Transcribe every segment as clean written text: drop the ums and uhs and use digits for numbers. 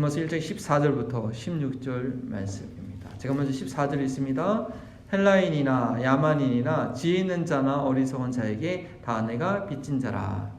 로마서 1장 14절부터 16절 말씀입니다. 제가 먼저 14절 있습니다. 헬라인이나 야만인이나 지혜 있는 자나 어리석은 자에게 다 내가 빚진 자라.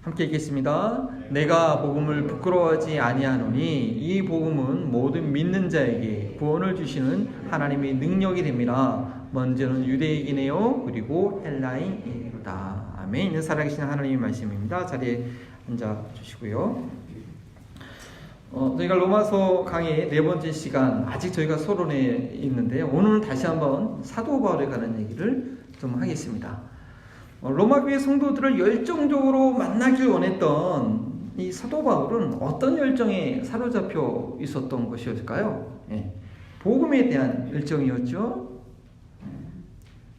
함께 읽겠습니다. 내가 복음을 부끄러워하지 아니하노니 이 복음은 모든 믿는 자에게 구원을 주시는 하나님의 능력이 됩니다. 먼저는 유대인이네요. 그리고 헬라인이로다. 아멘. 살아계신 하나님의 말씀입니다. 자리에 앉아 주시고요. 저희가 로마서 강의 네 번째 시간, 아직 저희가 서론에 있는데 오늘은 다시 한번 사도 바울에 관한 얘기를 좀 하겠습니다. 로마 교회 성도들을 열정적으로 만나길 원했던 이 사도 바울은 어떤 열정에 사로잡혀 있었던 것이었을까요? 복음에 대한 열정이었죠.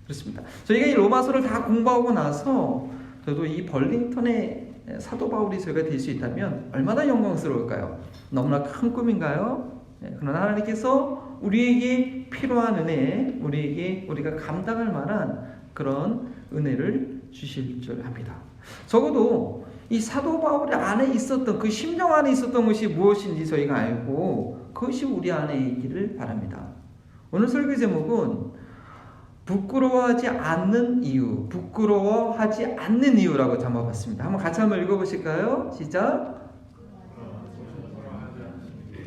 그렇습니다. 저희가 이 로마서를 다 공부하고 나서 저도 이 벌링턴의 사도 바울이 저희가 될 수 있다면 얼마나 영광스러울까요? 너무나 큰 꿈인가요? 그러나 하나님께서 우리에게 필요한 은혜, 우리가 감당할 만한 그런 은혜를 주실 줄 압니다. 적어도 이 사도 바울 안에 있었던 그 심령 안에 있었던 것이 무엇인지 저희가 알고 그것이 우리 안에 있기를 바랍니다. 오늘 설교 제목은 부끄러워하지 않는 이유, 부끄러워하지 않는 이유라고 잡아봤습니다. 한번 같이 한번 읽어보실까요? 시작.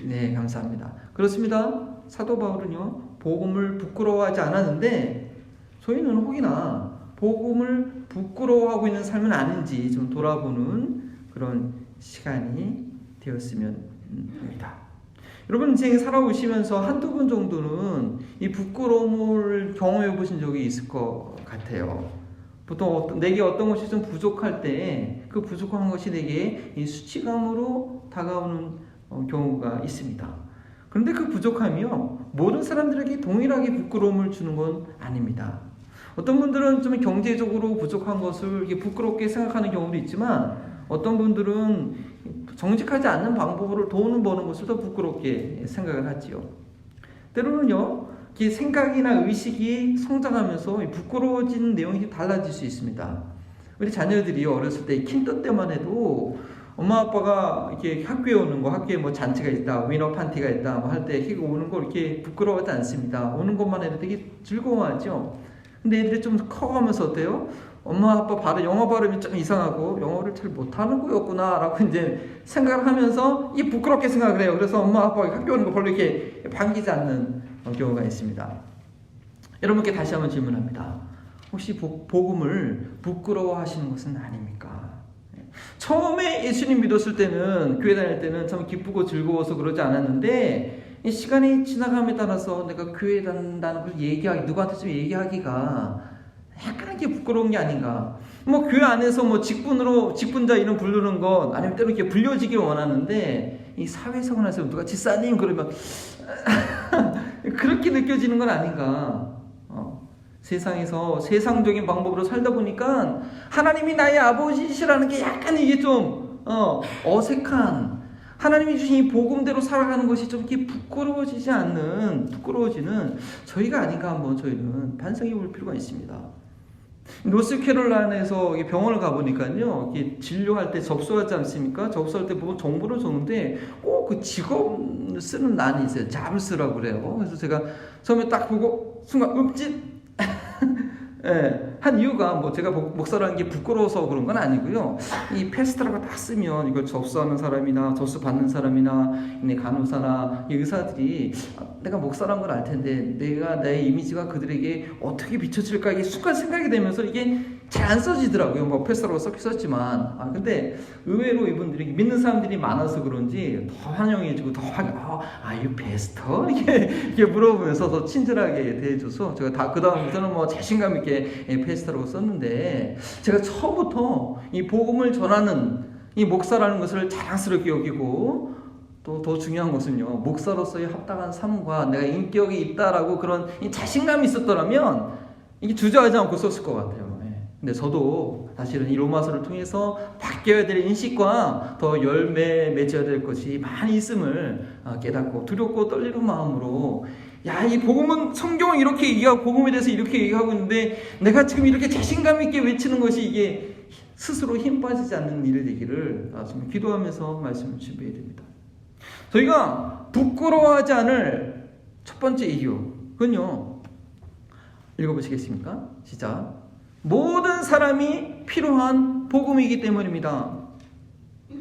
네, 감사합니다. 그렇습니다. 사도 바울은요, 복음을 부끄러워하지 않았는데 저희는 혹이나 복음을 부끄러워하고 있는 삶은 아닌지 좀 돌아보는 그런 시간이 되었으면 합니다. 여러분 인생에 살아오시면서 한두 번 정도는 이 부끄러움을 경험해 보신 적이 있을 것 같아요. 보통 내게 어떤 것이 좀 부족할 때 그 부족한 것이 내게 이 수치감으로 다가오는 경우가 있습니다. 그런데 그 부족함이요, 모든 사람들에게 동일하게 부끄러움을 주는 건 아닙니다. 어떤 분들은 좀 경제적으로 부족한 것을 이렇게 부끄럽게 생각하는 경우도 있지만 어떤 분들은 정직하지 않는 방법으로 돈을 버는 것을 더 부끄럽게 생각을 하지요. 때로는요, 생각이나 의식이 성장하면서 부끄러워지는 내용이 달라질 수 있습니다. 우리 자녀들이 어렸을 때 킨더 때만 해도 엄마 아빠가 이렇게 학교에 오는 거, 학교에 뭐 잔치가 있다, 위너 파티가 있다, 뭐 할 때 오는 거 이렇게 부끄러워하지 않습니다. 오는 것만 해도 되게 즐거워하죠. 근데 애들이 좀 커가면서 어때요? 엄마 아빠 영어 발음이 좀 이상하고 영어를 잘 못하는 거였구나 라고 이제 생각을 하면서 이 부끄럽게 생각을 해요. 그래서 엄마 아빠가 학교 오는 거 별로 이렇게 반기지 않는 경우가 있습니다. 여러분께 다시 한번 질문합니다. 혹시 복음을 부끄러워하시는 것은 아닙니까? 처음에 예수님 믿었을 때는, 교회 다닐 때는 참 기쁘고 즐거워서 그러지 않았는데 이 시간이 지나감에 따라서 내가 교회 다닌다는 걸 누구한테 좀 얘기하기가 약간 이렇게 부끄러운 게 아닌가. 뭐 교회 안에서 뭐 직분자 이름 부르는 것, 아니면 때로 이렇게 불려지길 원하는데 이 사회생활에서 누가 집사님 그러면 그렇게 느껴지는 건 아닌가. 세상에서 세상적인 방법으로 살다 보니까 하나님이 나의 아버지시라는 게 약간 이게 좀 어색한, 하나님이 주신 이 복음대로 살아가는 것이 좀 이렇게 부끄러워지는 저희가 아닌가 한번 저희는 반성해 볼 필요가 있습니다. 노스캐롤라인에서 병원을 가보니까요, 진료할 때 접수하지 않습니까? 접수할 때 보면 정보를 줬는데 꼭 그 직업 쓰는 난이 있어요. 잡스라고 그래요. 그래서 제가 처음에 딱 보고 순간 읍짓 한 이유가 뭐 제가 목사라는 게 부끄러워서 그런 건 아니고요. 이 패스트라고 딱 쓰면 이걸 접수하는 사람이나 접수 받는 사람이나 간호사나 의사들이 내가 목사라는 걸 알 텐데 내가 내 이미지가 그들에게 어떻게 비춰질까 이게 순간 생각이 되면서 이게 잘 안 써지더라고요. 뭐 패스트라고 썼지만 근데 의외로 이분들이 믿는 사람들이 많아서 그런지 더 환영해주고 더 you pastor? 이렇게 물어보면서 더 친절하게 대해줘서 제가 다 그 다음부터는 뭐 자신감 있게 패스터라고 썼는데, 제가 처음부터 이 복음을 전하는 이 목사라는 것을 자랑스럽게 여기고, 또 더 중요한 것은요, 목사로서의 합당한 삶과 내가 인격이 있다라고 그런 이 자신감이 있었더라면 이게 주저하지 않고 썼을 것 같아요. 근데 저도 사실은 이 로마서를 통해서 바뀌어야 될 인식과 더 열매 맺어야 될 것이 많이 있음을 깨닫고 두렵고 떨리는 마음으로 야, 이 복음은 성경은 이렇게 얘기하고 복음에 대해서 이렇게 얘기하고 있는데 내가 지금 이렇게 자신감 있게 외치는 것이 이게 스스로 힘 빠지지 않는 일을 되기를 좀 기도하면서 말씀을 준비해야 됩니다. 저희가 부끄러워하지 않을 첫 번째 이유, 그건요, 읽어보시겠습니까? 시작. 모든 사람이 필요한 복음이기 때문입니다.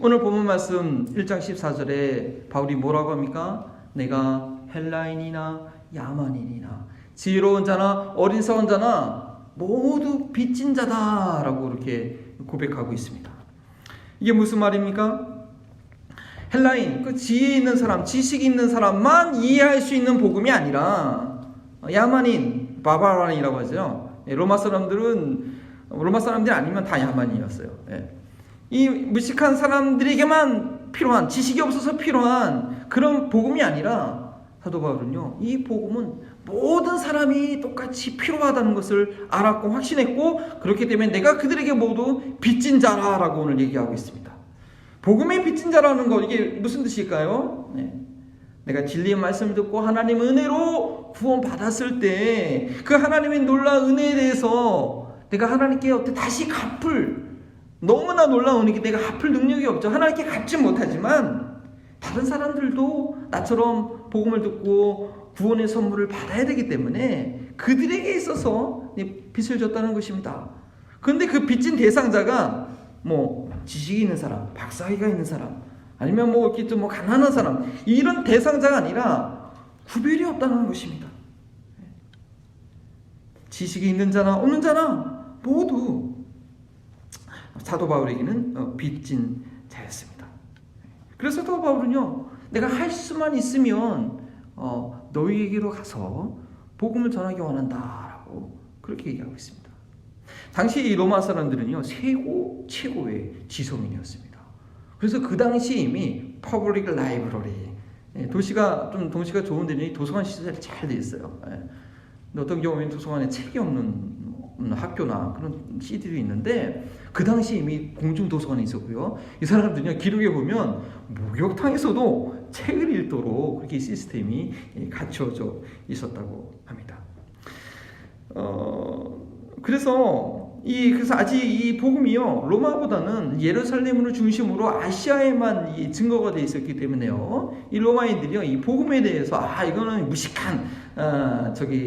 오늘 본문 말씀 1장 14절에 바울이 뭐라고 합니까? 내가 헬라인이나 야만인이나 지혜로운 자나 어리석은 자나 모두 빚진 자다라고 이렇게 고백하고 있습니다. 이게 무슨 말입니까? 헬라인, 그 지혜 있는 사람, 지식이 있는 사람만 이해할 수 있는 복음이 아니라 야만인, 바바란이라고 하죠. 로마 사람들이 아니면 다 야만인이었어요. 이 무식한 사람들에게만 필요한, 지식이 없어서 필요한 그런 복음이 아니라 사도 바울은요, 이 복음은 모든 사람이 똑같이 필요하다는 것을 알았고 확신했고, 그렇기 때문에 내가 그들에게 모두 빚진 자라라고 오늘 얘기하고 있습니다. 복음의 빚진 자라는 거, 이게 무슨 뜻일까요? 내가 진리의 말씀을 듣고 하나님 은혜로 구원받았을 때 그 하나님의 놀라운 은혜에 대해서 내가 하나님께 어떻게 다시 갚을, 너무나 놀라운 은혜기 내가 갚을 능력이 없죠. 하나님께 갚지 못하지만 다른 사람들도 나처럼 복음을 듣고 구원의 선물을 받아야 되기 때문에 그들에게 있어서 빚을 졌다는 것입니다. 그런데 그 빚진 대상자가 뭐 지식이 있는 사람, 박사학위가 있는 사람, 아니면 뭐 이렇게 좀 가난한 사람, 이런 대상자가 아니라 구별이 없다는 것입니다. 지식이 있는 자나 없는 자나 모두 사도 바울에게는 빚진 자였습니다. 그래서 사도 바울은요, 내가 할 수만 있으면 너희에게로 가서 복음을 전하기 원한다라고 그렇게 얘기하고 있습니다. 당시 이 로마 사람들은요, 최고의 지성인이었습니다. 그래서 그 당시 이미 퍼블릭 라이브러리, 도시가 좋은 데는 도서관 시설이 잘 돼 있어요. 어떤 경우에는 도서관에 책이 없는 학교나 그런 시들이 있는데, 그 당시 이미 공중 도서관에 있었고요. 이 사람들은요, 기록에 보면 목욕탕에서도 책을 읽도록 그렇게 시스템이 갖춰져 있었다고 합니다. 그래서 아직 이 복음이요, 로마보다는 예루살렘을 중심으로 아시아에만 증거가 되어 있었기 때문에요, 이 로마인들이요, 이 복음에 대해서 이거는 무식한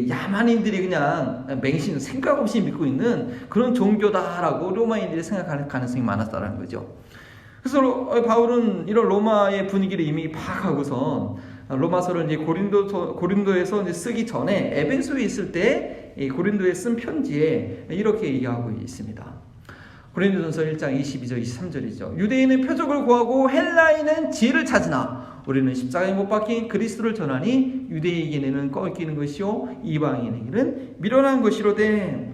야만인들이 그냥 맹신, 생각 없이 믿고 있는 그런 종교다라고 로마인들이 생각할 가능성이 많았다는 거죠. 그래서 바울은 이런 로마의 분위기를 이미 파악하고선 로마서를 이제 고린도에서 이제 쓰기 전에 에베소에 있을 때 고린도에 쓴 편지에 이렇게 얘기하고 있습니다. 고린도전서 1장 22절 23절이죠. 유대인은 표적을 구하고 헬라인은 지혜를 찾으나 우리는 십자가에 못 박힌 그리스도를 전하니 유대인에게는 꺾이는 것이요 이방인에게는 미련한 것이로되,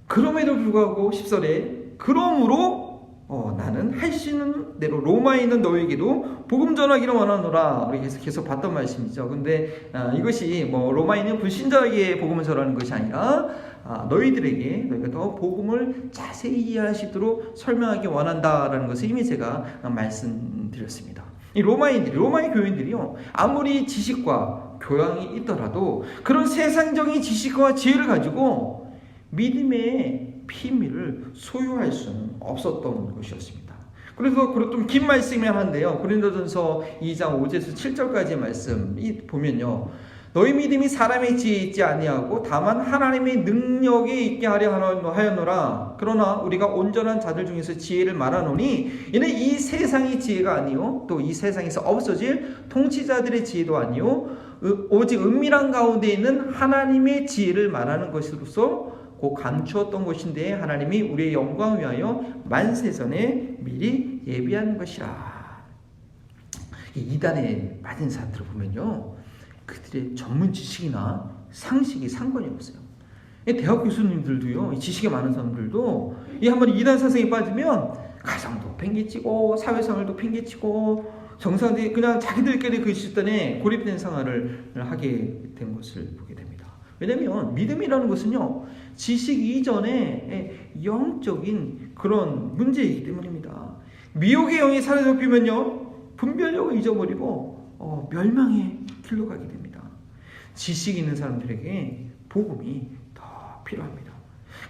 그럼에도 불구하고 10절에 그러므로 나는 할 수 있는 대로 로마에 있는 너에게도 복음 전하기를 원하노라, 우리 계속 봤던 말씀이죠. 근데 이것이 로마인은 불신자에게 복음을 전하는 것이 아니라 너희가 더 복음을 자세히 이해할 수 있도록 설명하기 원한다라는 것을 이미 제가 말씀드렸습니다. 이 로마의 교인들이요, 아무리 지식과 교양이 있더라도 그런 세상적인 지식과 지혜를 가지고 믿음의 비밀을 소유할 수는 없었던 것이었습니다. 그래서 좀 긴 말씀이 한데요, 고린도전서 2장 5절에서 7절까지의 말씀 보면요, 너희 믿음이 사람의 지혜에 있지 아니하고 다만 하나님의 능력에 있게 하려 하였노라. 그러나 우리가 온전한 자들 중에서 지혜를 말하노니 이는 이 세상의 지혜가 아니요 또 이 세상에서 없어질 통치자들의 지혜도 아니요 오직 은밀한 가운데 있는 하나님의 지혜를 말하는 것으로서 곧 감추었던 것인데 하나님이 우리의 영광을 위하여 만세전에 미리 예비한 것이라. 이단에 빠진 사람들을 보면요, 그들의 전문 지식이나 상식이 상관이 없어요. 대학 교수님들도요, 지식이 많은 사람들도 한번 이단 사상에 빠지면 가정도 팽개치고 사회생활도 팽개치고 정상들이 그냥 자기들끼리 그 집단에 고립된 생활을 하게 된 것을 보게 됩니다. 왜냐하면 믿음이라는 것은요, 지식 이전에 영적인 그런 문제이기 때문입니다. 미혹의 영이 사로잡히면요, 분별력을 잊어버리고 멸망의 길로 가게 됩니다. 지식 있는 사람들에게 복음이 더 필요합니다.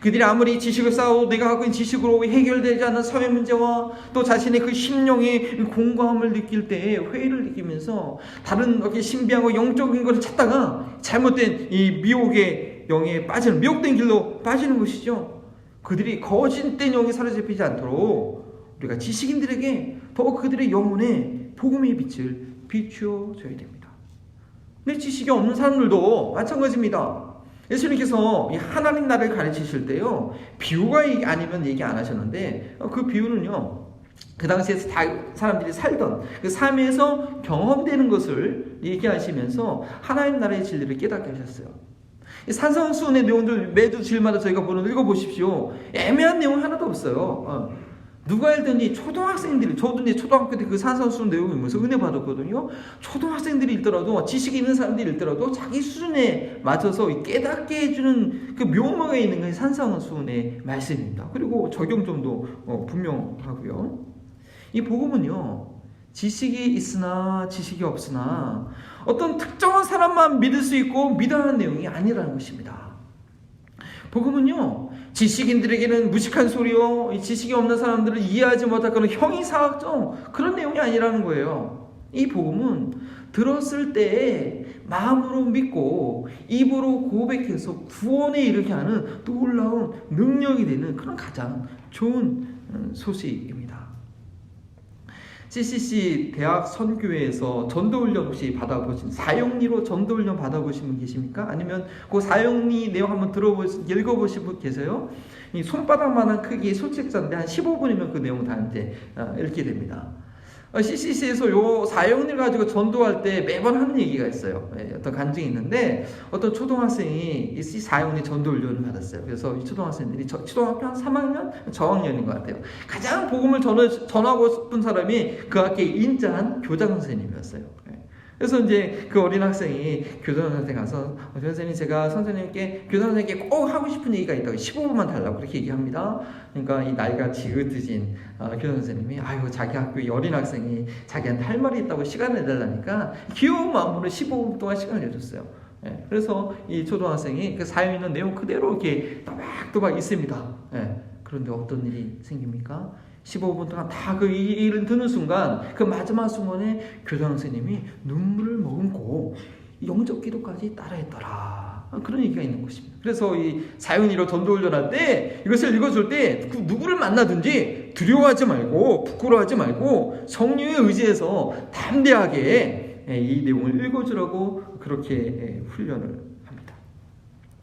그들이 아무리 지식을 쌓아도 내가 갖고 있는 지식으로 해결되지 않는 사회 문제와 또 자신의 그 심령의 공고함을 느낄 때 회의를 느끼면서 다른 이렇게 신비한 거 영적인 것을 찾다가 잘못된 이 미혹의 영에 빠지는, 미혹된 길로 빠지는 것이죠. 그들이 거짓된 영에 사로잡히지 않도록 우리가 지식인들에게 더 그들의 영혼에 복음의 빛을 비추어 줘야 됩니다. 근데 지식이 없는 사람들도 마찬가지입니다. 예수님께서 이 하나님 나라를 가르치실 때요, 비유가 아니면 얘기 안 하셨는데, 그 비유는요, 그 당시에 사람들이 살던 그 삶에서 경험되는 것을 얘기하시면서 하나님 나라의 진리를 깨닫게 하셨어요. 이 산성수훈의 내용들 매주 주일마다 저희가 읽어보십시오. 애매한 내용 하나도 없어요. 누가 알든지 초등학생들이, 저도 이제 초등학교 때 그 산성수훈 내용을 보면서 은혜 받았거든요. 초등학생들이 읽더라도, 지식이 있는 사람들이 읽더라도 자기 수준에 맞춰서 깨닫게 해주는 그 묘모가 있는 게 산성수훈의 말씀입니다. 그리고 적용점도 분명하고요. 이 복음은요, 지식이 있으나 지식이 없으나 어떤 특정한 사람만 믿을 수 있고 믿어야 하는 내용이 아니라는 것입니다. 복음은요, 지식인들에게는 무식한 소리요, 지식이 없는 사람들을 이해하지 못할 그런 형이사학적 그런 내용이 아니라는 거예요. 이 복음은 들었을 때 마음으로 믿고 입으로 고백해서 구원에 이르게 하는 놀라운 능력이 되는 그런 가장 좋은 소식입니다. CCC 대학 선교회에서 전도훈련 혹시 받아보신, 사형리로 전도훈련 받아보신 분 계십니까? 아니면 그 사형리 내용 한번 읽어보신 분 계세요? 이 손바닥만한 크기의 소책자인데 한 15분이면 그 내용 다 이제 읽게 됩니다. CCC에서 요 사형리를 가지고 전도할 때 매번 하는 얘기가 있어요. 어떤 간증이 있는데, 어떤 초등학생이 이 사형리 전도훈련을 받았어요. 그래서 이 초등학생들이 초등학교 한 3학년? 저학년인 것 같아요. 가장 복음을 전하고 싶은 사람이 그 학교에 인자한 교장 선생님이었어요. 그래서 이제 그 어린 학생이 교장 선생님한테 가서, 선생님, 제가 선생님께, 교장 선생님께 꼭 하고 싶은 얘기가 있다고 15분만 달라고 그렇게 얘기합니다. 그러니까 이 나이가 지긋드신 교장 선생님이, 아유, 자기 학교의 어린 학생이 자기한테 할 말이 있다고 시간을 내달라니까 귀여운 마음으로 15분 동안 시간을 내줬어요. 그래서 이 초등학생이 그 사연 있는 내용 그대로 이렇게 또박또박 있습니다. 그런데 어떤 일이 생깁니까? 15분 동안 다 그 일을 듣는 순간, 그 마지막 순간에 교장 선생님이 눈물을 머금고 영접 기도까지 따라했더라. 그런 얘기가 있는 것입니다. 그래서 이 사연이로 전도훈련할 때 이것을 읽어줄 때 누구를 만나든지 두려워하지 말고 부끄러워하지 말고 성령에 의지해서 담대하게 이 내용을 읽어주라고 그렇게 훈련을 합니다.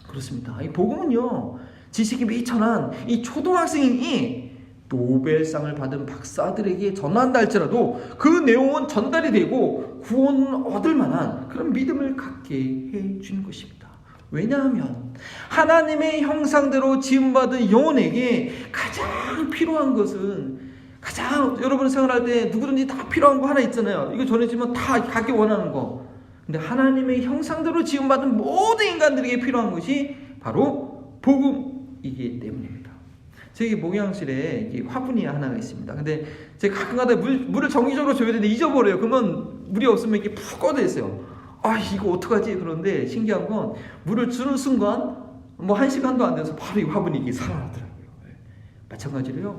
그렇습니다. 이 복음은요, 지식이 미천한 이 초등학생이 노벨상을 받은 박사들에게 전한다 할지라도 그 내용은 전달이 되고 구원을 얻을 만한 그런 믿음을 갖게 해주는 것입니다. 왜냐하면 하나님의 형상대로 지음받은 영혼에게 가장 필요한 것은, 가장 여러분 생활할 때 누구든지 다 필요한 거 하나 있잖아요. 이거 전해지면 다 갖기 원하는 거. 근데 하나님의 형상대로 지음받은 모든 인간들에게 필요한 것이 바로 복음이기 때문입니다. 저희 목욕실에 화분이 하나가 있습니다. 근데 제가 가끔가다 물을 정기적으로 줘야 되는데 잊어버려요. 그러면 물이 없으면 이렇게 푹 꺼져 있어요. 아, 이거 어떡하지? 그런데 신기한 건 물을 주는 순간 뭐 1시간도 안 돼서 바로 이 화분이 이게 살아나더라고요. 마찬가지로요,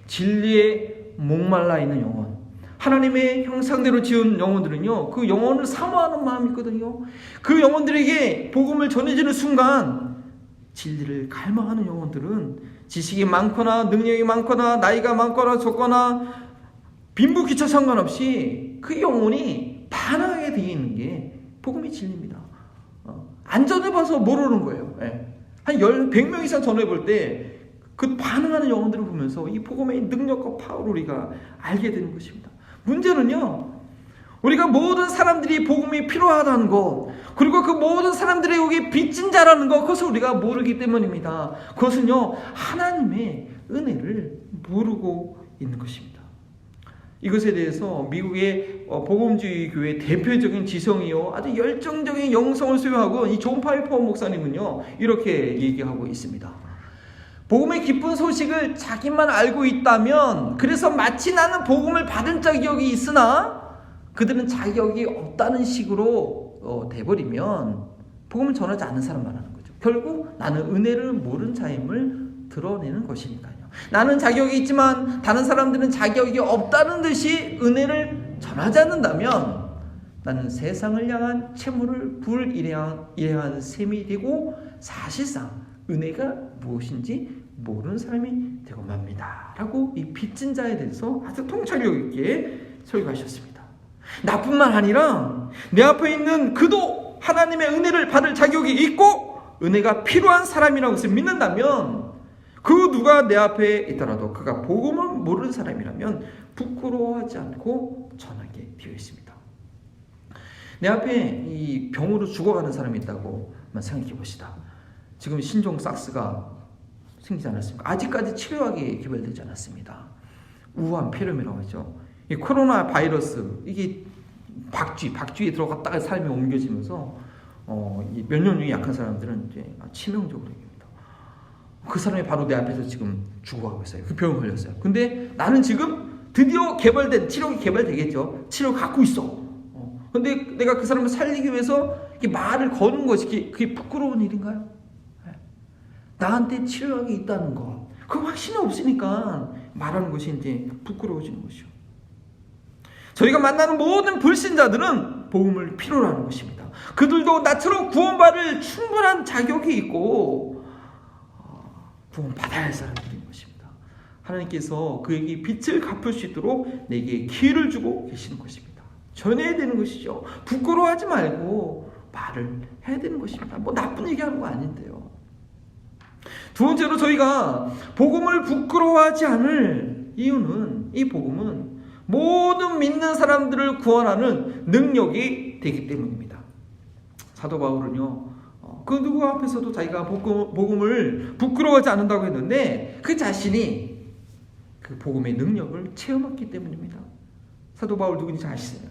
진리에 목말라 있는 영혼, 하나님의 형상대로 지은 영혼들은요, 그 영혼을 사모하는 마음이 있거든요. 그 영혼들에게 복음을 전해지는 순간 진리를 갈망하는 영혼들은 지식이 많거나 능력이 많거나 나이가 많거나 적거나 빈부귀천 상관없이 그 영혼이 반응하게 되어 있는 게 복음의 진리입니다. 안 전해봐서 모르는 거예요. 한 100명 이상 전해볼 때 그 반응하는 영혼들을 보면서 이 복음의 능력과 파워를 우리가 알게 되는 것입니다. 문제는요, 우리가 모든 사람들이 복음이 필요하다는 것, 그리고 그 모든 사람들이 여기 빚진 자라는 것, 그것을 우리가 모르기 때문입니다. 그것은요, 하나님의 은혜를 모르고 있는 것입니다. 이것에 대해서 미국의 복음주의 교회 대표적인 지성이요, 아주 열정적인 영성을 소유하고 이 존 파이퍼 목사님은요, 이렇게 얘기하고 있습니다. 복음의 기쁜 소식을 자기만 알고 있다면, 그래서 마치 나는 복음을 받은 자격이 있으나 그들은 자격이 없다는 식으로 돼버리면 복음을 전하지 않는 사람 말하는 거죠. 결국 나는 은혜를 모르는 자임을 드러내는 것이니까요. 나는 자격이 있지만 다른 사람들은 자격이 없다는 듯이 은혜를 전하지 않는다면 나는 세상을 향한 채무를 불이해한 셈이 되고 사실상 은혜가 무엇인지 모르는 사람이 되고 맙니다. 라고 이 빚진 자에 대해서 아주 통찰력 있게 설교하셨습니다. 나뿐만 아니라 내 앞에 있는 그도 하나님의 은혜를 받을 자격이 있고 은혜가 필요한 사람이라고 해서 믿는다면 그 누가 내 앞에 있더라도 그가 복음을 모르는 사람이라면 부끄러워하지 않고 전하게 되어 있습니다. 내 앞에 이 병으로 죽어가는 사람이 있다고 생각해 봅시다. 지금 신종 삭스가 생기지 않았습니까? 아직까지 치료약이 개발되지 않았습니다. 우한 폐렴이라고 하죠. 이 코로나 바이러스 이게 박쥐에 들어갔다가 삶이 옮겨지면서 이 면역력이 약한 사람들은 이제 치명적으로 됩니다. 그 사람이 바로 내 앞에서 지금 죽어가고 있어요. 그 병에 걸렸어요. 근데 나는 지금 드디어 치료가 개발되겠죠. 치료 갖고 있어. 근데 내가 그 사람을 살리기 위해서 이렇게 말을 거는 것이 그게 부끄러운 일인가요? 나한테 치료약이 있다는 것, 그 확신이 없으니까 말하는 것이 이제 부끄러워지는 것이죠. 저희가 만나는 모든 불신자들은 복음을 필요로 하는 것입니다. 그들도 나처럼 구원받을 충분한 자격이 있고 구원받아야 할 사람들인 것입니다. 하나님께서 그에게 빚을 갚을 수 있도록 내게 기회를 주고 계시는 것입니다. 전해야 되는 것이죠. 부끄러워하지 말고 말을 해야 되는 것입니다. 뭐 나쁜 얘기하는 거 아닌데요. 두 번째로 저희가 복음을 부끄러워하지 않을 이유는 이 복음은 모든 믿는 사람들을 구원하는 능력이 되기 때문입니다. 사도 바울은요, 그 누구 앞에서도 자기가 복음을 부끄러워하지 않는다고 했는데 그 자신이 그 복음의 능력을 체험했기 때문입니다. 사도 바울 누군지 아시세요?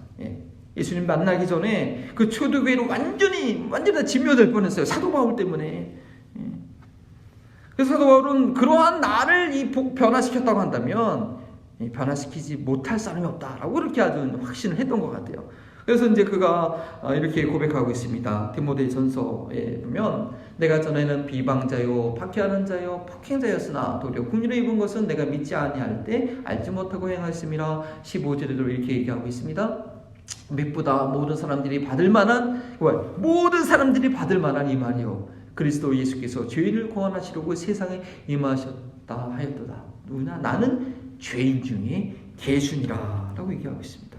예수님 만나기 전에 그 초대교회로 완전히 다 진멸될 뻔했어요. 사도 바울 때문에. 그래서 사도 바울은 그러한 나를 변화시켰다고 한다면 변화시키지 못할 사람이 없다라고 그렇게 아주 확신을 했던 것 같아요. 그래서 이제 그가 이렇게 고백하고 있습니다. 디모데전서에 보면 내가 전에는 비방자요 박해하는 자요 폭행자였으나 도리어 긍휼을 입은 것은 내가 믿지 아니할 때 알지 못하고 행하였음이라. 15절에도 이렇게 얘기하고 있습니다. 밉보다 모든 사람들이 받을 만한 이 말이요 그리스도 예수께서 죄인을 구원하시려고 세상에 임하셨다 하였도다. 누구냐? 나는 죄인 중에 개순이라 라고 얘기하고 있습니다.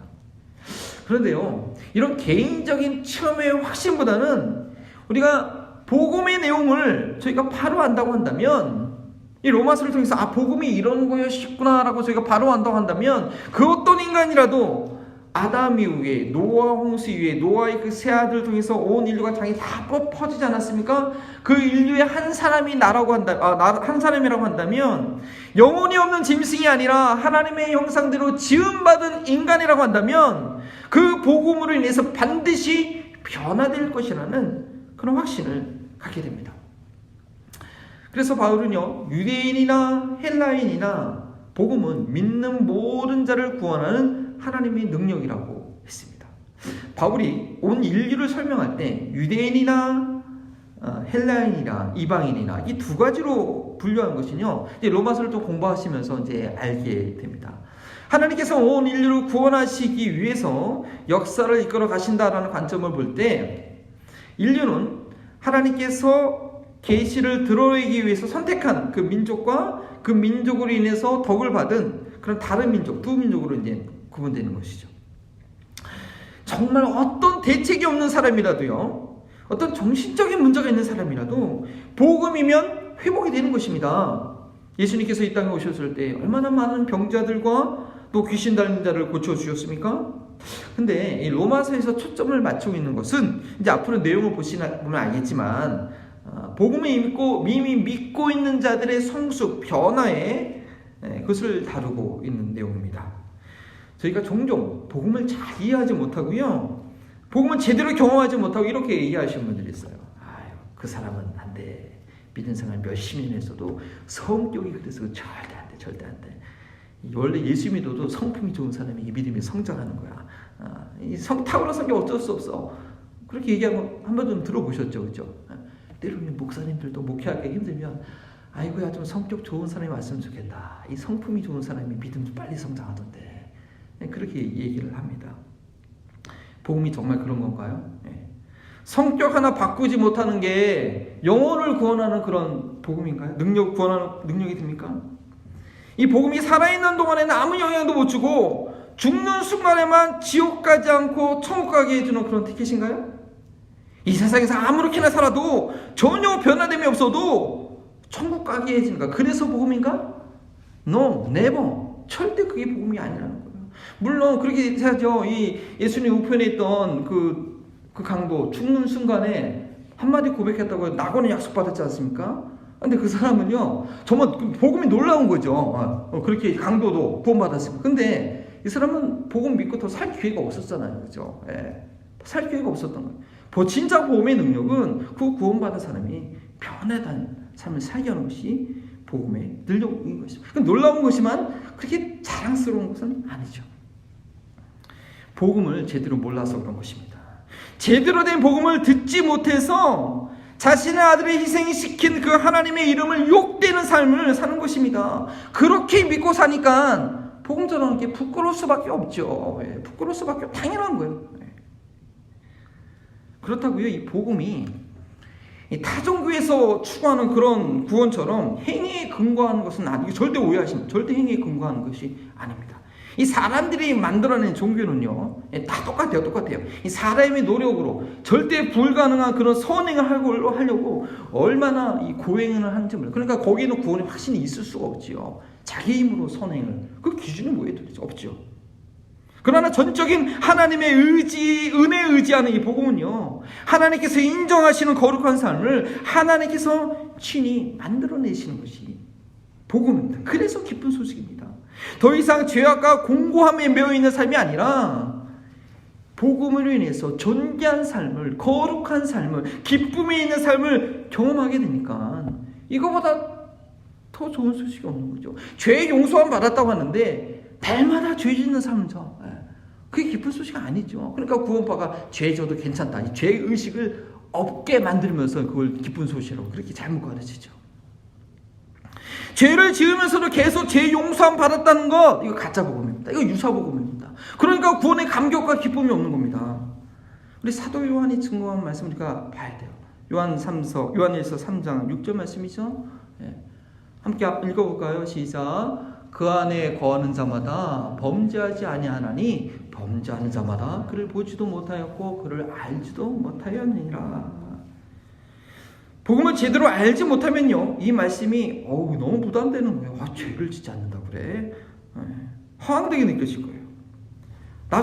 그런데요, 이런 개인적인 체험의 확신보다는 우리가 복음의 내용을 저희가 바로 안다고 한다면, 이 로마서를 통해서 복음이 이런 거였구나 라고 저희가 바로 안다고 한다면 그 어떤 인간이라도 아담 이후에 노아 홍수 이후에 노아의 그 세 아들을 통해서 온 인류가 장이 다 퍼지지 않았습니까? 그 인류의 한 사람이라고 한다면 영혼이 없는 짐승이 아니라 하나님의 형상대로 지음받은 인간이라고 한다면 그 복음으로 인해서 반드시 변화될 것이라는 그런 확신을 갖게 됩니다. 그래서 바울은요, 유대인이나 헬라인이나 복음은 믿는 모든 자를 구원하는 하나님의 능력이라고 했습니다. 바울이 온 인류를 설명할 때 유대인이나 헬라인이나 이방인이나 이 두 가지로 분류한 것은요, 이제 로마서를 또 공부하시면서 이제 알게 됩니다. 하나님께서 온 인류를 구원하시기 위해서 역사를 이끌어 가신다라는 관점을 볼 때 인류는 하나님께서 계시를 드러내기 위해서 선택한 그 민족과 그 민족으로 인해서 덕을 받은 그런 다른 민족, 두 민족으로 이제 구분되는 것이죠. 정말 어떤 대책이 없는 사람이라도요, 어떤 정신적인 문제가 있는 사람이라도 복음이면 회복이 되는 것입니다. 예수님께서 이 땅에 오셨을 때 얼마나 많은 병자들과 또 귀신 달린 자를 고쳐주셨습니까? 근데 이 로마서에서 초점을 맞추고 있는 것은 이제 앞으로 내용을 보면 알겠지만 복음을 이미 믿고 있는 자들의 성숙, 변화에 그것을 다루고 있는 내용입니다. 저희가 종종 복음을 잘 이해하지 못하고요, 복음을 제대로 경험하지 못하고 이렇게 얘기하시는 분들이 있어요. 아유, 그 사람은 안 돼. 믿은 생활 몇십 년 했어도 성격이 그래서 절대 안 돼. 원래 예수 믿어도 성품이 좋은 사람이 이 믿음이 성장하는 거야. 이 탁월한 성격 어쩔 수 없어. 그렇게 얘기하는 거 한 번 좀 들어보셨죠, 그죠? 때로는 목사님들도 목회하기 힘들면 아이고야 좀 성격 좋은 사람이 왔으면 좋겠다. 이 성품이 좋은 사람이 믿음도 빨리 성장하던데. 그렇게 얘기를 합니다. 복음이 정말 그런 건가요? 성격 하나 바꾸지 못하는 게 영혼을 구원하는 그런 복음인가요? 구원하는 능력이 됩니까? 이 복음이 살아있는 동안에는 아무 영향도 못 주고 죽는 순간에만 지옥 가지 않고 천국 가게 해주는 그런 티켓인가요? 이 세상에서 아무렇게나 살아도 전혀 변화됨이 없어도 천국 가게 해주는가? 그래서 복음인가? No, never. 절대 그게 복음이 아니라는 거예요. 물론 그렇게 해야죠. 이 예수님 우편에 있던 그 강도 죽는 순간에 한마디 고백했다고 낙원에 약속받았지 않습니까? 근데 그 사람은요 정말 복음이 놀라운 거죠. 그렇게 강도도 구원받았습니다. 근데 이 사람은 복음 믿고 더 살 기회가 없었잖아요. 그죠? 살 기회가 없었던 거예요. 진짜 복음의 능력은 그 구원받은 사람이 변화된 삶을 살게 하는 것이 복음의 능력인 것입니다. 놀라운 것이지만 그렇게 자랑스러운 것은 아니죠. 복음을 제대로 몰라서 그런 것입니다. 제대로 된 복음을 듣지 못해서 자신의 아들의 희생이 시킨 그 하나님의 이름을 욕되는 삶을 사는 것입니다. 그렇게 믿고 사니까 복음 전하는 게 부끄러울 수밖에 없죠. 부끄러울 수밖에 당연한 거예요. 그렇다고요. 이 복음이 타종교에서 추구하는 그런 구원처럼 행위에 근거하는 것은 아니고 절대 오해하십니다. 절대 행위에 근거하는 것이 아닙니다. 이 사람들이 만들어낸 종교는요 다 똑같아요. 이 사람의 노력으로 절대 불가능한 그런 선행을 하려고 얼마나 이 고행을 하는지 몰라요. 그러니까 거기는 구원이 확신이 있을 수가 없지요. 자기 힘으로 선행을 그 기준이 뭐예요? 도대체 없죠. 그러나 전적인 하나님의 은혜에 의지하는 이 복음은요 하나님께서 인정하시는 거룩한 삶을 하나님께서 친히 만들어내시는 것이 복음입니다. 그래서 기쁜 소식입니다. 더 이상 죄악과 공고함에 매여 있는 삶이 아니라 복음으로 인해서 존귀한 삶을, 거룩한 삶을, 기쁨이 있는 삶을 경험하게 되니까 이거보다 더 좋은 소식이 없는 거죠. 죄 용서함 받았다고 하는데 날마다 죄 짓는 삶이죠. 그게 기쁜 소식이 아니죠. 그러니까 구원파가 죄 져도 괜찮다. 이 죄 의식을 없게 만들면서 그걸 기쁜 소식으로 그렇게 잘못 가르치죠. 죄를 지으면서도 계속 죄 용서함 받았다는 것, 이거 가짜 복음입니다. 이거 유사 복음입니다. 그러니까 구원의 감격과 기쁨이 없는 겁니다. 우리 사도 요한이 증거한 말씀 우리가 봐야 돼요. 요한일서 3장 6절 말씀이죠. 함께 읽어볼까요? 시작. 그 안에 거하는 자마다 범죄하지 아니하나니 범죄하는 자마다 그를 보지도 못하였고 그를 알지도 못하였느니라. 복음을 제대로 알지 못하면요 이 말씀이 너무 부담되는 거예요. 죄를 짓지 않는다 그래? 허황되게 느껴질 거예요.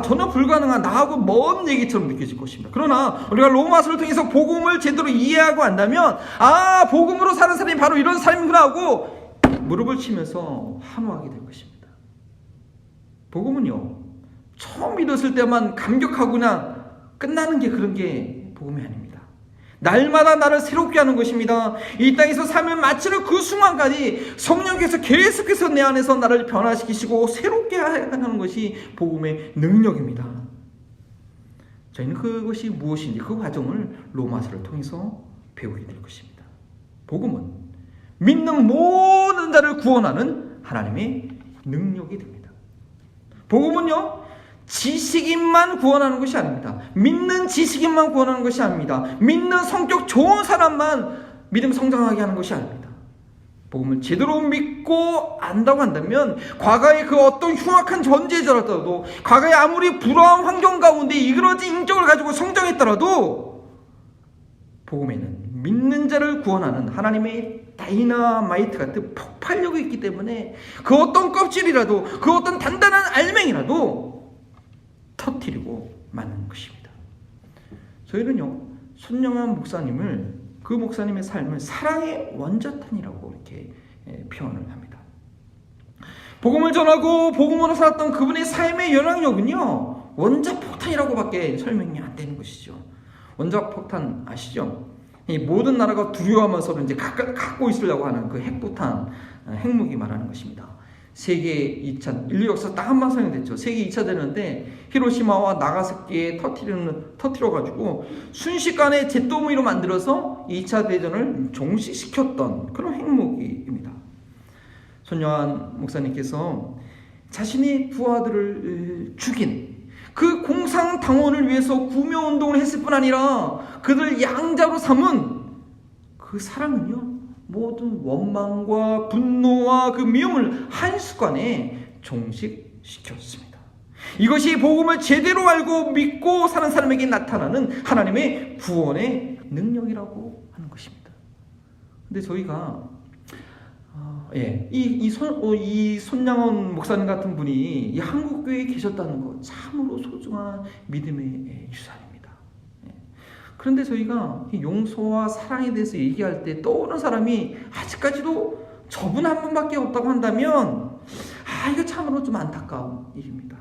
전혀 불가능한 나하고 먼 얘기처럼 느껴질 것입니다. 그러나 우리가 로마서를 통해서 복음을 제대로 이해하고 안다면 복음으로 사는 사람이 바로 이런 삶이구나 하고 무릎을 치면서 환호하게 될 것입니다. 복음은요 처음 믿었을 때만 감격하거나 끝나는 게 그런 게 복음이 아닙니다. 날마다 나를 새롭게 하는 것입니다. 이 땅에서 삶을 마치는 그 순간까지 성령께서 계속해서 내 안에서 나를 변화시키시고 새롭게 하는 것이 복음의 능력입니다. 저희는 그것이 무엇인지 그 과정을 로마서를 통해서 배우게 될 것입니다. 복음은 믿는 모든 자를 구원하는 하나님의 능력이 됩니다. 복음은요 지식인만 구원하는 것이 아닙니다. 믿는 지식인만 구원하는 것이 아닙니다. 믿는 성격 좋은 사람만 믿음 성장하게 하는 것이 아닙니다. 복음을 제대로 믿고 안다고 한다면 과거의 그 어떤 흉악한 존재더라도 과거에 아무리 불우한 환경 가운데 이그러진 인격을 가지고 성장했더라도 복음에는 믿는 자를 구원하는 하나님의 다이나마이트 같은 폭발력이 있기 때문에 그 어떤 껍질이라도 그 어떤 단단한 알맹이라도 터뜨리고 마는 것입니다. 저희는요 손영한 목사님을 그 목사님의 삶을 사랑의 원자탄이라고 이렇게 표현을 합니다. 복음을 전하고 복음으로 살았던 그분의 삶의 영향력은요 원자폭탄이라고밖에 설명이 안 되는 것이죠. 원자폭탄 아시죠? 이 모든 나라가 두려워하면서 이제 갖고 있으려고 하는 그 핵폭탄, 핵무기 말하는 것입니다. 세계 2차 인류 역사 딱 한 번 사용됐죠. 세계 2차 되는데 히로시마와 나가사키에 터뜨려가지고 순식간에 잿더미로 만들어서 2차 대전을 종식시켰던 그런 핵무기입니다. 손요한 목사님께서 자신이 두 아들을 죽인 그 공산당원을 위해서 구매운동을 했을 뿐 아니라 그들 양자로 삼은 그 사랑은요, 모든 원망과 분노와 그 미움을 한순간에 종식시켰습니다. 이것이 복음을 제대로 알고 믿고 사는 사람에게 나타나는 하나님의 구원의 능력이라고 하는 것입니다. 근데 저희가 이 손양원 목사님 같은 분이 이 한국교회에 계셨다는 것 참으로 소중한 믿음의 유산입니다. 그런데 저희가 용서와 사랑에 대해서 얘기할 때 떠오르는 사람이 아직까지도 저분 한 분밖에 없다고 한다면 이거 참으로 좀 안타까운 일입니다.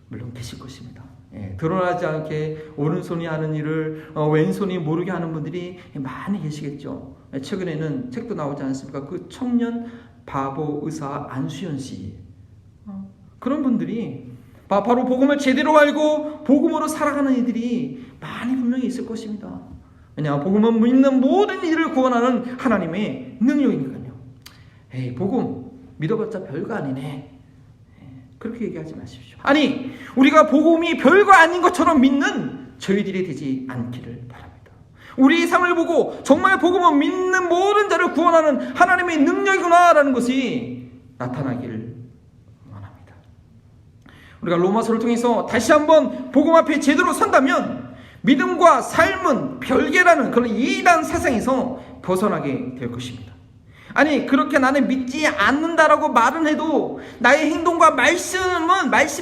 물론 계실 것입니다. 드러나지 않게 오른손이 하는 일을 왼손이 모르게 하는 분들이 많이 계시겠죠. 최근에는 책도 나오지 않습니까? 그 청년 바보 의사 안수연 씨, 그런 분들이 바로 복음을 제대로 알고 복음으로 살아가는 이들이 많이 분명히 있을 것입니다. 왜냐하면 복음은 믿는 모든 이들을 구원하는 하나님의 능력이니까요. 복음 믿어봤자 별거 아니네, 그렇게 얘기하지 마십시오. 아니, 우리가 복음이 별거 아닌 것처럼 믿는 저희들이 되지 않기를 바랍니다. 우리의 삶을 보고 정말 복음은 믿는 모든 자를 구원하는 하나님의 능력이구나라는 것이 나타나기를 원합니다. 우리가 로마서를 통해서 다시 한번 복음 앞에 제대로 선다면 믿음과 삶은 별개라는 그런 이단 사상에서 벗어나게 될 것입니다. 아니, 그렇게 나는 믿지 않는다라고 말은 해도 나의 행동과 말씀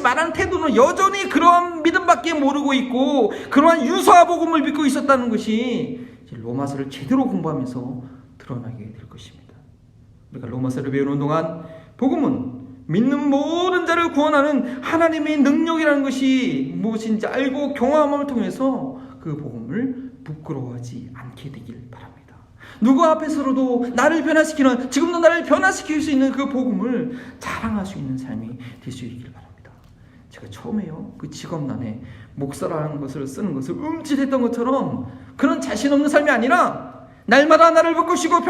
말하는 태도는 여전히 그런 믿음밖에 모르고 있고 그러한 유사 복음을 믿고 있었다는 것이 로마서를 제대로 공부하면서 드러나게 될 것입니다. 우리가 로마서를 배우는 동안 복음은 믿는 모든 자를 구원하는 하나님의 능력이라는 것이 무엇인지 알고 경험함을 통해서 그 복음을 부끄러워하지 않게 되길 바랍니다. 누구 앞에서라도 나를 변화시키는, 지금도 나를 변화시킬 수 있는 그 복음을 자랑할 수 있는 삶이 될 수 있길 바랍니다. 제가 처음에요, 그 직업란에 목사라는 것을 쓰는 것을 움찔했던 것처럼 그런 자신 없는 삶이 아니라 날마다 나를 바꾸시고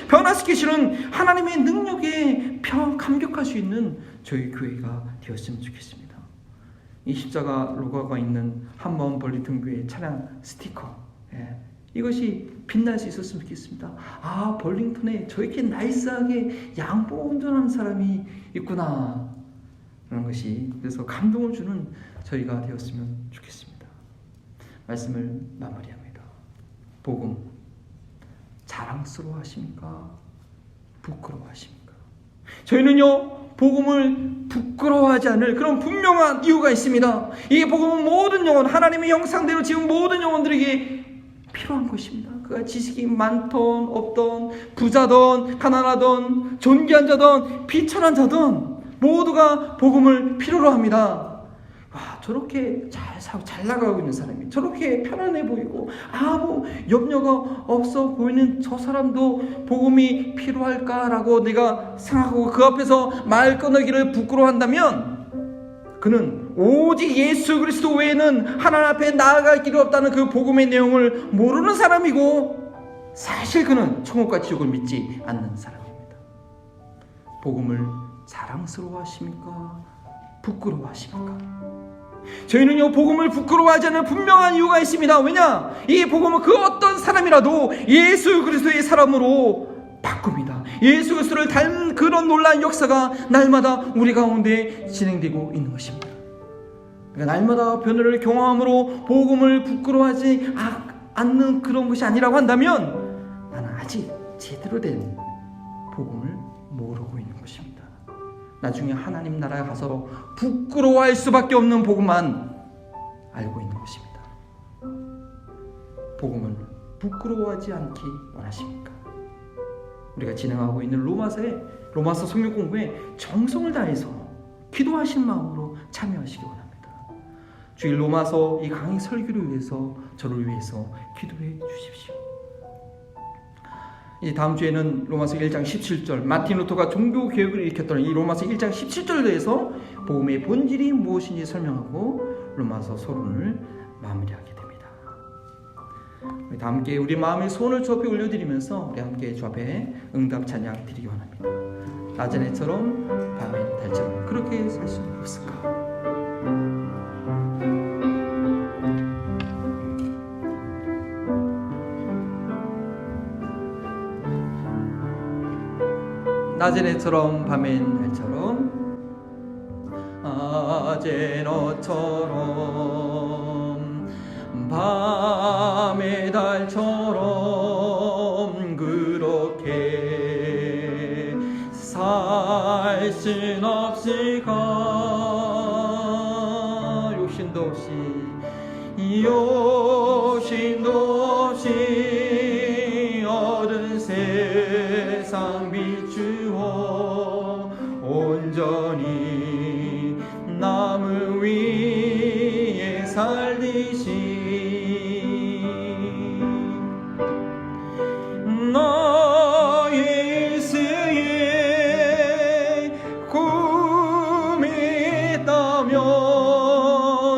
변화시키시는 하나님의 능력에 감격할 수 있는 저희 교회가 되었으면 좋겠습니다. 이 십자가 로고가 있는 한마음 벌리통교회 차량 스티커, 이것이 빛날 수 있었으면 좋겠습니다. 벌링턴에 저렇게 나이스하게 양보 운전하는 사람이 있구나, 그런 것이 그래서 감동을 주는 저희가 되었으면 좋겠습니다. 말씀을 마무리합니다. 복음 자랑스러워하십니까? 부끄러워하십니까? 저희는요, 복음을 부끄러워하지 않을 그런 분명한 이유가 있습니다. 이 복음은 모든 영혼, 하나님의 형상대로 지은 모든 영혼들에게 필요한 것입니다. 그가 지식이 많던 없던, 부자던 가난하던, 존귀한 자던 비천한 자던 모두가 복음을 필요로 합니다. 저렇게 잘 나가고 있는 사람이, 저렇게 편안해 보이고 아무 염려가 없어 보이는 저 사람도 복음이 필요할까라고 내가 생각하고 그 앞에서 말 꺼내기를 부끄러워한다면 그는 오직 예수 그리스도 외에는 하나님 앞에 나아갈 길이 없다는 그 복음의 내용을 모르는 사람이고 사실 그는 천국과 지옥을 믿지 않는 사람입니다. 복음을 자랑스러워하십니까? 부끄러워하십니까? 저희는요, 복음을 부끄러워하지 않는 분명한 이유가 있습니다. 왜냐? 이 복음은 그 어떤 사람이라도 예수 그리스도의 사람으로 바꿉니다. 예수 그리스도를 닮은 그런 놀라운 역사가 날마다 우리 가운데 진행되고 있는 것입니다. 그러니까 날마다 변화를 경험함으로 복음을 부끄러워하지 않는 그런 것이 아니라고 한다면 나는 아직 제대로 된 복음을 모르고 있는 것입니다. 나중에 하나님 나라에 가서 부끄러워할 수밖에 없는 복음만 알고 있는 것입니다. 복음을 부끄러워하지 않기 원하십니까? 우리가 진행하고 있는 로마서 성경 공부에 정성을 다해서 기도하신 마음으로 참여하시기 원합니다. 주일 로마서 이 강의 설교를 위해서 저를 위해서 기도해 주십시오. 이 다음 주에는 로마서 1장 17절, 마틴 루터가 종교 개혁을 일으켰던 이 로마서 1장 17절에 대해서 복음의 본질이 무엇인지 설명하고 로마서 서론을 마무리하게 됩니다. 우리 다 함께 우리 마음의 손을 주 앞에 올려드리면서 우리 함께 주 앞에 응답 찬양 드리기 원합니다. 나자렛처럼 밤에 달처럼 그렇게 살 수 없을까? 나제네처럼 밤엔 달처럼 아제너처럼 밤의 달처럼 그렇게 살 순 없을까? 욕심도 없이 얻은 세상 비추어 온전히 나무 위에 살듯이 나의 일생에 꿈이 있다면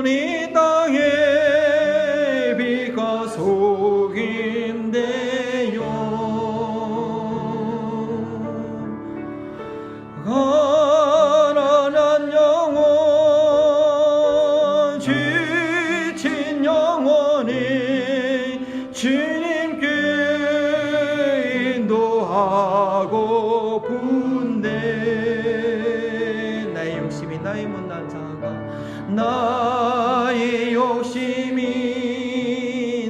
이 땅에 비가 속인데요. 가난한 영혼 지친 영혼이 주님께 인도하고픈데 나의 욕심이 나의 못난 자가 나의 욕심이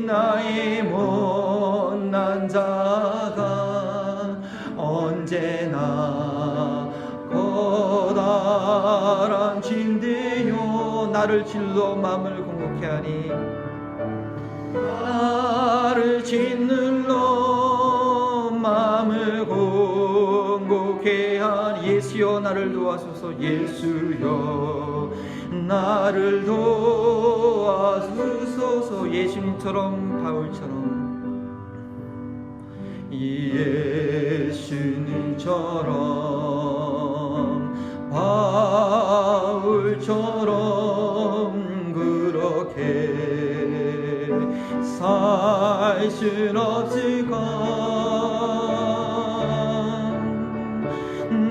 나의 못난 자가 언제나 커다란 진대요 나를 질러 마음을 공곡케 하니 나를 짓눌러 마음을 공곡케 하니 예수여 나를 도와소서 예수여 나를 도와주소서 예수님처럼 바울처럼 예수님처럼 바울처럼 그렇게 살 순 없을까?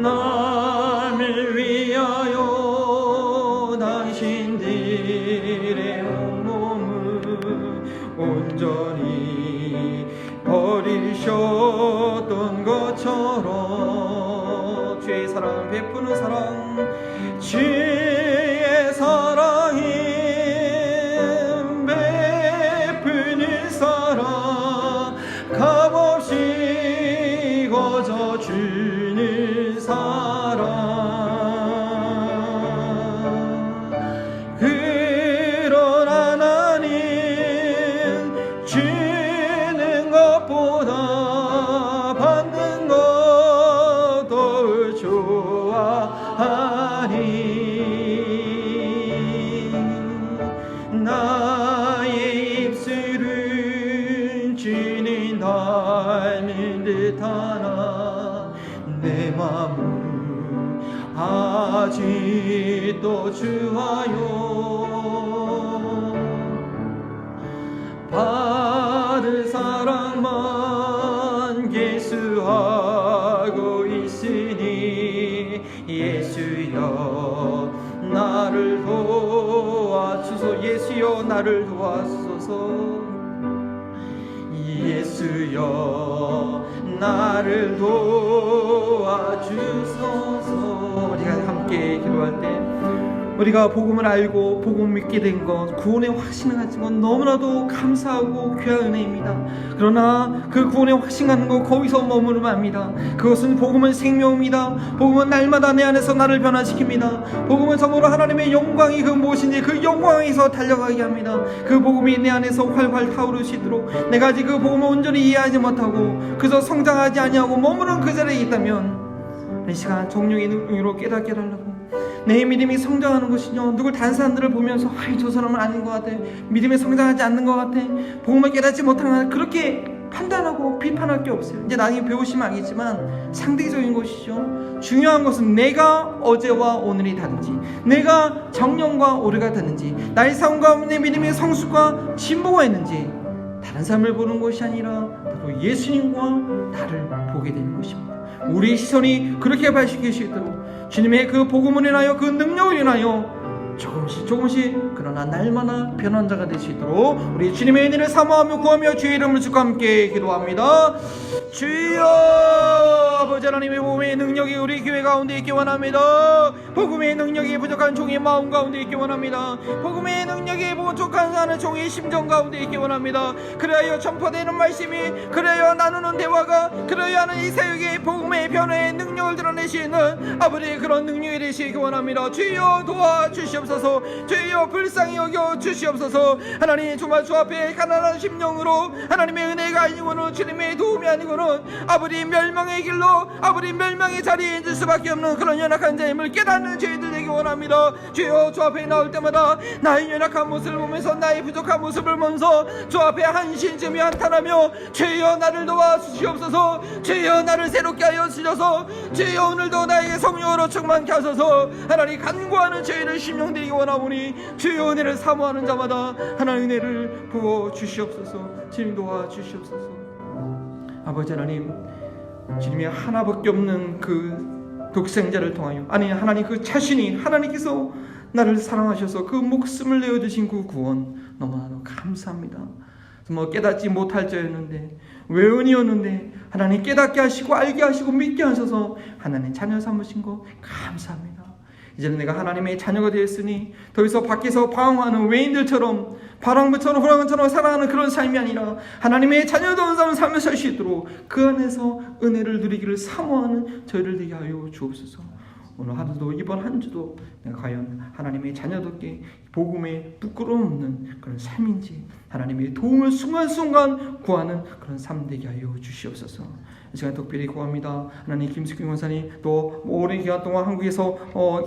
남을 위하여 당신들의 온몸을 온전히 버리셨던 것처럼 주의 사랑을 베푸는 사랑 주의 사랑이 베푸는 사랑 값없이 거저주는 사랑 그러나 나는 주는 것보다 받는 것 더 좋아하니 나의 입술은 주님 닮은 듯하나 내 마음은 아직도 주와요 받을 사랑만 계수하고 있으니 예수여 나를 도와주소 예수여 나를 도와주소서 예수여 나를 도와주소서 우리가 함께 기도할 때 우리가 복음을 알고 복음을 믿게 된 것, 구원의 확신을 가진 건 너무나도 감사하고 귀한 은혜입니다. 그러나 그 구원의 확신 갖는 것 거기서 머무르면 합니다. 그것은 복음은 생명입니다. 복음은 날마다 내 안에서 나를 변화시킵니다. 복음은 정말로 하나님의 영광이 그 무엇인지 그 영광에서 달려가게 합니다. 그 복음이 내 안에서 활활 타오르시도록 내가 아직 그 복음을 온전히 이해하지 못하고 그저 성장하지 아니하고 머무른 그 자리에 있다면 이 시간 정령의 능력으로 깨닫게 해달라고 내 믿음이 성장하는 것이뇨 누굴 다른 사람들을 보면서 아이 저 사람은 아닌 것 같아 믿음이 성장하지 않는 것 같아 복음을 깨닫지 못하는 그렇게 판단하고 비판할 게 없어요. 이제 나중에 배우시면 알겠지만 상대적인 것이죠. 중요한 것은 내가 어제와 오늘이 다른지, 내가 정령과 오류가 다른지, 나의 삶과 내 믿음의 성숙과 진보가 있는지, 다른 사람을 보는 것이 아니라 바로 예수님과 나를 보게 되는 것입니다. 우리의 시선이 그렇게 밝히실 수 있도록 주님의 그 복음을 인하여, 그 능력을 인하여 조금씩 그러나 날마다 변한 자가 될 수 있도록 우리 주님의 은혜를 사모하며 구하며 주의 이름을 주고 함께 기도합니다. 주여, 아버지 하나님의 복음의 능력이 우리 교회 가운데 있기 원합니다. 복음의 능력이 부족한 종의 마음 가운데 있기 원합니다. 복음의 능력이 부족한 하는 종의 심정 가운데 있기 원합니다. 그래야 전파되는 말씀이, 그래야 나누는 대화가, 그래야 하는 이 사역의 복음의 변화의 능력을 드러내시는 아버지의 그런 능력이 되시기 원합니다. 주여 도와주시옵소서. 주여 불쌍히 여겨 주시옵소서. 하나님, 정말 주 앞에 가난한 심령으로 하나님의 은혜가 아니고는 주님의 도움이 아니고는 아버지 멸망의 길로, 아버지 멸망의 자리에 앉을 수밖에 없는 그런 연약한 자임을 깨닫는 저희들 되기 원합니다. 주여, 주 앞에 나올 때마다 나의 연약한 모습을 보면서, 나의 부족한 모습을 보면서 주 앞에 한신쯤이 한탄하며 주여 나를 도와주시옵소서. 주여 나를 새롭게 하여 주셔서 주여 오늘도 나에게 성령으로 충만케 하소서. 하나님, 간구하는 저희를 심령되기 원하오니 주여 은혜를 사모하는 자마다 하나님 은혜를 부어 주시옵소서. 주님 도와주시옵소서. 아버지 하나님, 주님이 하나밖에 없는 그 독생자를 통하여, 아니 하나님 그 자신이, 하나님께서 나를 사랑하셔서 그 목숨을 내어주신 그 구원 너무나도 감사합니다. 깨닫지 못할 자였는데, 외은이었는데 하나님 깨닫게 하시고 알게 하시고 믿게 하셔서 하나님 자녀 삼으신 거 감사합니다. 이제는 내가 하나님의 자녀가 되었으니 더 이상 밖에서 방황하는 외인들처럼, 바람처럼 호랑이처럼 살아가는 그런 삶이 아니라 하나님의 자녀다운 삶을 살 수 있도록 그 안에서 은혜를 누리기를 사모하는 저희를 되게 하여 주옵소서. 오늘 하루도, 이번 한 주도 내가 과연 하나님의 자녀답게 복음에 부끄러움 없는 그런 삶인지 하나님의 도움을 순간순간 구하는 그런 삶 되게 하여 주시옵소서. 이 시간 특별히 구합니다. 하나님, 김숙균 권사님 또 오랜 기간 동안 한국에서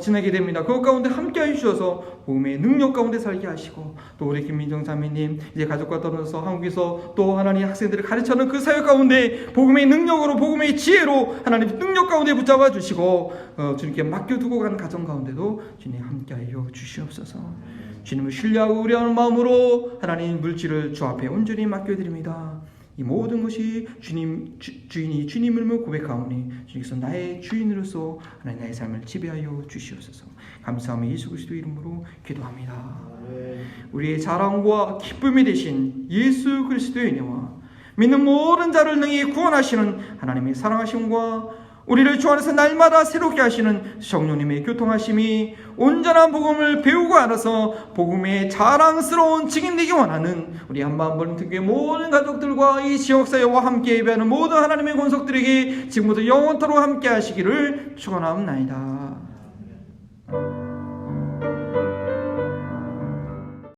지내게 됩니다. 그 가운데 함께 해주셔서 복음의 능력 가운데 살게 하시고, 또 우리 김민정 자매님 이제 가족과 떨어져서 한국에서 또 하나님 학생들을 가르치는 그 사역 가운데 복음의 능력으로, 복음의 지혜로 하나님 능력 가운데 붙잡아 주시고 주님께 맡겨두고 가는 가정 가운데도 주님 함께 하여 주시옵소서. 주님을 신뢰하고 의뢰하는 마음으로 하나님 물질을 주 앞에 온전히 맡겨드립니다. 이 모든 것이 주인이 주님을 고백하오니 주님께서 나의 주인으로서 하나님 나의 삶을 지배하여 주시옵소서. 감사하며 예수 그리스도 이름으로 기도합니다. 우리의 자랑과 기쁨이 되신 예수 그리스도의 은혜와 믿는 모든 자를 능히 구원하시는 하나님의 사랑하심과 우리를 주 안에서 날마다 새롭게 하시는 성령님의 교통하심이 온전한 복음을 배우고 알아서 복음의 자랑스러운 증인 되기 원하는 우리 한마음버린 특교의 모든 가족들과 이 지역사회와 함께 예배하는 모든 하나님의 권속들에게 지금부터 영원토록 함께 하시기를 축원하옵나이다.